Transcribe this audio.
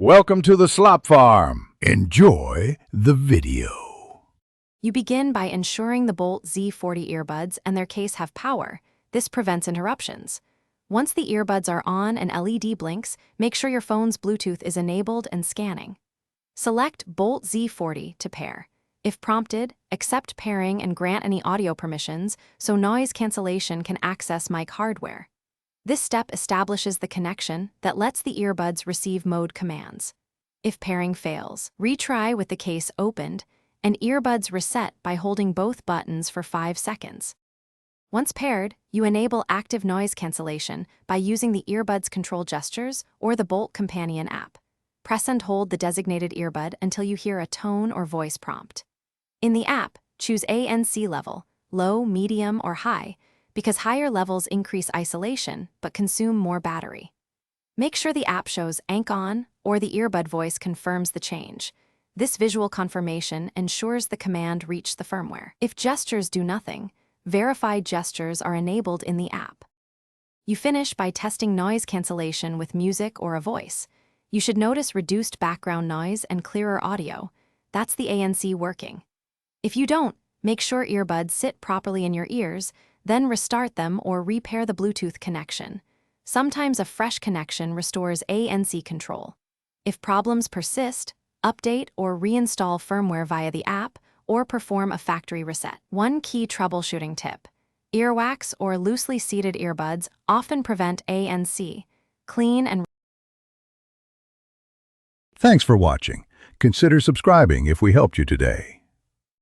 Welcome to the Slop Farm. Enjoy the video. You begin by ensuring the Boult Z40 earbuds and their case have power. This prevents interruptions. Once the earbuds are on and LED blinks, make sure your phone's Bluetooth is enabled and scanning. Select Boult Z40 to pair. If prompted, accept pairing and grant any audio permissions so noise cancellation can access mic hardware. This step establishes the connection that lets the earbuds receive mode commands. If pairing fails, retry with the case opened and earbuds reset by holding both buttons for 5 seconds. Once paired, you enable active noise cancellation by using the earbuds control gestures or the Boult Companion app. Press and hold the designated earbud until you hear a tone or voice prompt. In the app, choose ANC level, low, medium, or high, because higher levels increase isolation but consume more battery. Make sure the app shows "Ank on" or the earbud voice confirms the change. This visual confirmation ensures the command reached the firmware. If gestures do nothing, verified gestures are enabled in the app. You finish by testing noise cancellation with music or a voice. You should notice reduced background noise and clearer audio. That's the ANC working. If you don't, make sure earbuds sit properly in your ears, then restart them or repair the Bluetooth connection. Sometimes a fresh connection restores ANC control. If problems persist, update or reinstall firmware via the app or perform a factory reset. One key troubleshooting tip: earwax or loosely seated earbuds often prevent ANC. Clean and Thanks for watching. Consider subscribing if we helped you today.